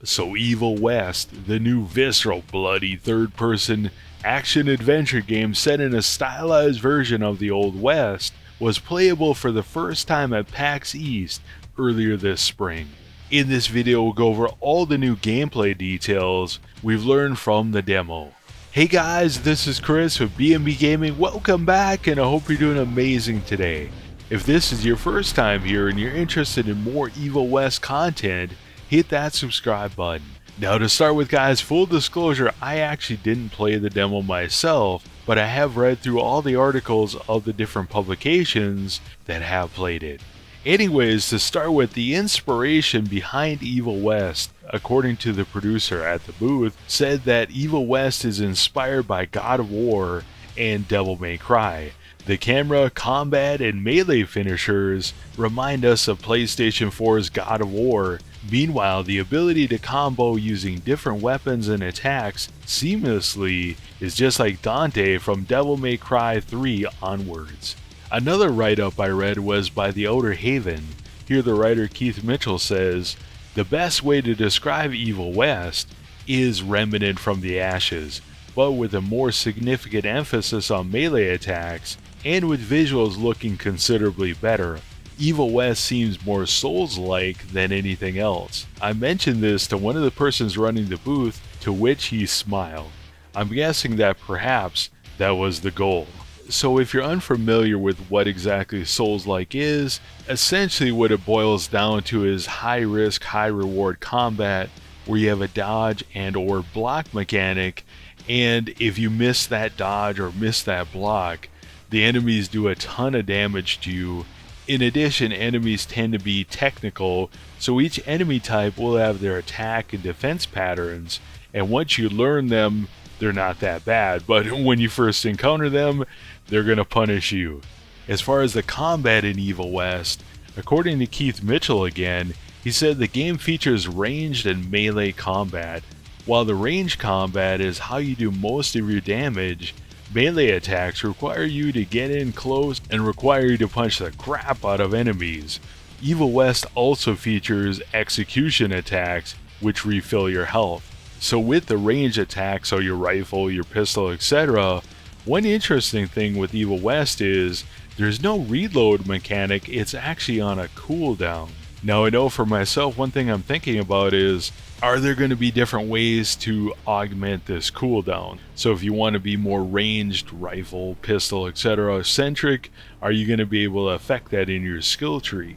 So Evil West, the new visceral, bloody third-person action-adventure game set in a stylized version of the Old West, was playable for the first time at PAX East earlier this spring. In this video we'll go over all the new gameplay details we've learned from the demo. Hey guys, this is Chris with B&B Gaming. Welcome back, and I hope you're doing amazing today. If this is your first time here and you're interested in more Evil West content, hit that subscribe button. Now to start with guys, full disclosure, I actually didn't play the demo myself, but I have read through all the articles of the different publications that have played it. Anyways, to start with, the inspiration behind Evil West, according to the producer at the booth, said that Evil West is inspired by God of War and Devil May Cry. The camera, combat, and melee finishers remind us of PlayStation 4's God of War. Meanwhile, the ability to combo using different weapons and attacks seamlessly is just like Dante from Devil May Cry 3 onwards. Another write-up I read was by The Outer Haven. Here the writer Keith Mitchell says, "The best way to describe Evil West is remnant from the ashes, but with a more significant emphasis on melee attacks and with visuals looking considerably better. Evil West seems more Souls-like than anything else." I mentioned this to one of the persons running the booth, to which he smiled. I'm guessing that perhaps that was the goal. So if you're unfamiliar with what exactly Souls-like is, essentially what it boils down to is high-risk, high-reward combat where you have a dodge and or block mechanic, and if you miss that dodge or miss that block, the enemies do a ton of damage to you. In addition, enemies tend to be technical, so each enemy type will have their attack and defense patterns, and once you learn them, they're not that bad, but when you first encounter them, they're going to punish you. As far as the combat in Evil West, according to Keith Mitchell again, he said the game features ranged and melee combat. While the ranged combat is how you do most of your damage, melee attacks require you to get in close and require you to punch the crap out of enemies. Evil West also features execution attacks, which refill your health. So with the range attacks, so your rifle, your pistol, etc., one interesting thing with Evil West is there's no reload mechanic, it's actually on a cooldown. Now I know for myself, one thing I'm thinking about is, are there going to be different ways to augment this cooldown? So if you want to be more ranged, rifle, pistol, etc. centric, are you going to be able to affect that in your skill tree?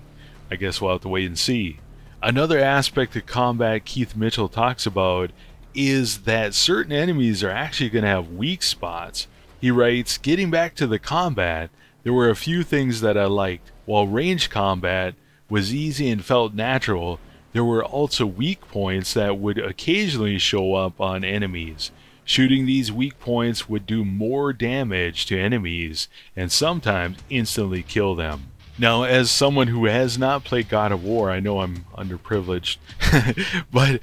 I guess we'll have to wait and see. Another aspect of combat Keith Mitchell talks about is that certain enemies are actually going to have weak spots. He writes, "Getting back to the combat, there were a few things that I liked. While ranged combat was easy and felt natural, there were also weak points that would occasionally show up on enemies. Shooting these weak points would do more damage to enemies and sometimes instantly kill them." Now, as someone who has not played God of War, I know I'm underprivileged, but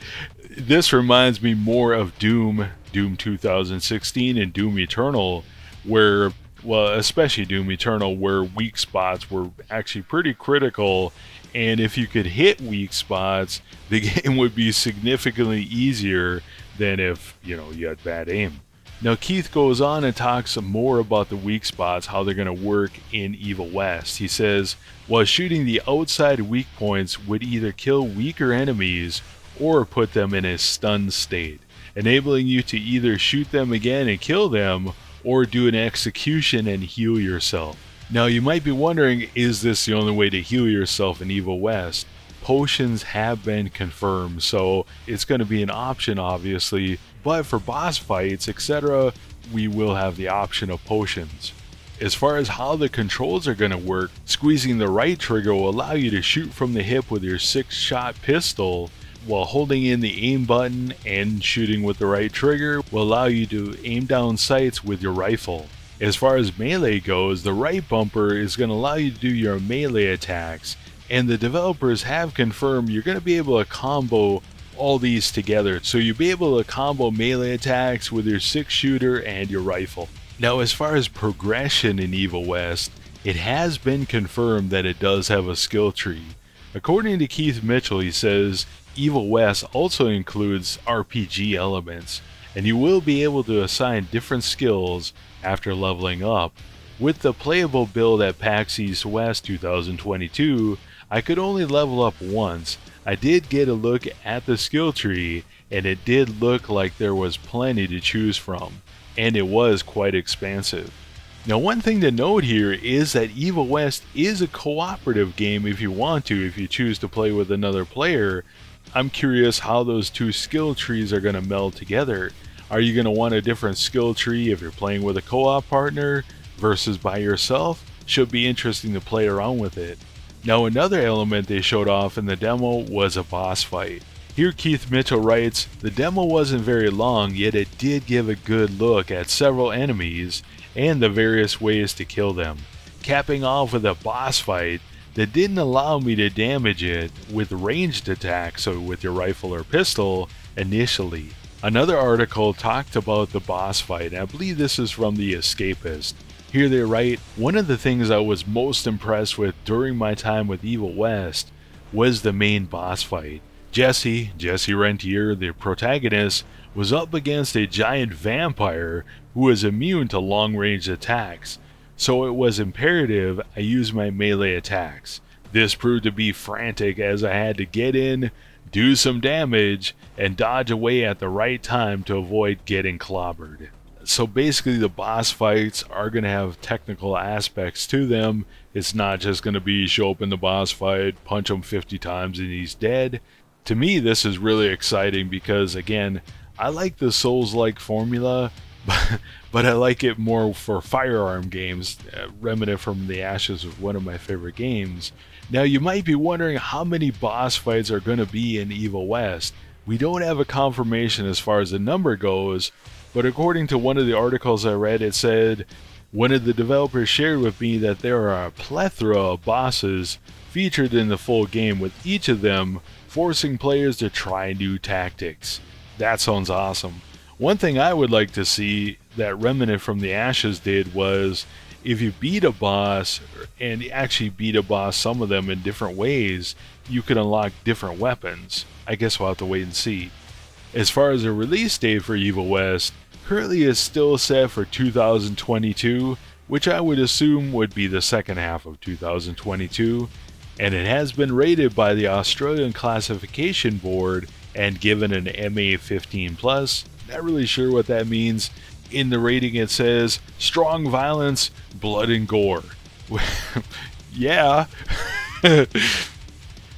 this reminds me more of Doom 2016 and Doom Eternal, where, well, especially Doom Eternal, where weak spots were actually pretty critical, and if you could hit weak spots, the game would be significantly easier than if, you had bad aim. Now Keith goes on and talks more about the weak spots, how they're going to work in Evil West. He says, while shooting the outside weak points would either kill weaker enemies or put them in a stunned state, enabling you to either shoot them again and kill them, or do an execution and heal yourself. Now you might be wondering, is this the only way to heal yourself in Evil West? Potions have been confirmed, so it's going to be an option obviously, but for boss fights, etc., we will have the option of potions. As far as how the controls are going to work, squeezing the right trigger will allow you to shoot from the hip with your 6-shot pistol, while holding in the aim button and shooting with the right trigger will allow you to aim down sights with your rifle. As far as melee goes, the right bumper is going to allow you to do your melee attacks, and the developers have confirmed you're going to be able to combo all these together. So you'll be able to combo melee attacks with your 6-shooter and your rifle. Now as far as progression in Evil West, it has been confirmed that it does have a skill tree. According to Keith Mitchell, he says, Evil West also includes RPG elements, and you will be able to assign different skills after leveling up. With the playable build at PAX East West 2022, I could only level up once. I did get a look at the skill tree, and it did look like there was plenty to choose from, and it was quite expansive. Now, one thing to note here is that Evil West is a cooperative game if you want to, if you choose to play with another player. I'm curious how those two skill trees are going to meld together. Are you going to want a different skill tree if you're playing with a co-op partner versus by yourself? Should be interesting to play around with it. Now, another element they showed off in the demo was a boss fight. Here Keith Mitchell writes, "The demo wasn't very long, yet it did give a good look at several enemies and the various ways to kill them, capping off with a boss fight that didn't allow me to damage it with ranged attacks, so with your rifle or pistol, initially." Another article talked about the boss fight, and I believe this is from The Escapist. Here they write, "One of the things I was most impressed with during my time with Evil West was the main boss fight. Jesse Rentier, the protagonist, was up against a giant vampire who was immune to long-range attacks, so it was imperative I use my melee attacks. This proved to be frantic as I had to get in, do some damage, and dodge away at the right time to avoid getting clobbered." So basically the boss fights are going to have technical aspects to them. It's not just going to be show up in the boss fight, punch him 50 times and he's dead. To me, this is really exciting because, again, I like the Souls-like formula, but I like it more for firearm games. Remnant from the Ashes was one of my favorite games. Now, you might be wondering how many boss fights are going to be in Evil West. We don't have a confirmation as far as the number goes, but according to one of the articles I read, it said, "One of the developers shared with me that there are a plethora of bosses featured in the full game, with each of them forcing players to try new tactics." That sounds awesome. One thing I would like to see that Remnant from the Ashes did was, if you beat a boss, and actually beat a boss, some of them in different ways, you can unlock different weapons. I guess we'll have to wait and see. As far as the release date for Evil West, currently is still set for 2022, which I would assume would be the second half of 2022, and it has been rated by the Australian Classification Board and given an MA 15+. Not really sure what that means. In the rating it says, strong violence, blood and gore. Yeah.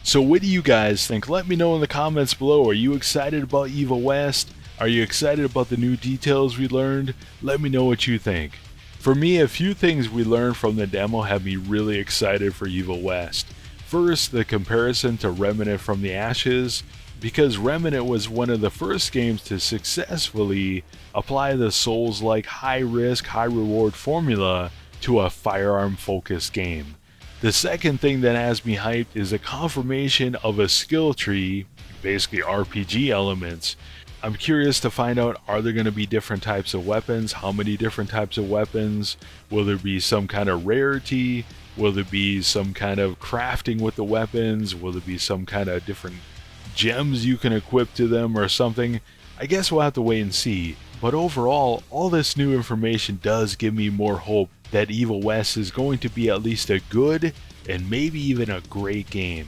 So what do you guys think? Let me know in the comments below. Are you excited about Evil West? Are you excited about the new details we learned? Let me know what you think. For me, a few things we learned from the demo have me really excited for Evil West. First, the comparison to Remnant from the Ashes, because Remnant was one of the first games to successfully apply the Souls-like high-risk, high-reward formula to a firearm-focused game. The second thing that has me hyped is the confirmation of a skill tree, basically RPG elements. I'm curious to find out, are there going to be different types of weapons? How many different types of weapons? Will there be some kind of rarity? Will there be some kind of crafting with the weapons? Will there be some kind of different gems you can equip to them or something? I guess we'll have to wait and see. But overall, all this new information does give me more hope that Evil West is going to be at least a good and maybe even a great game.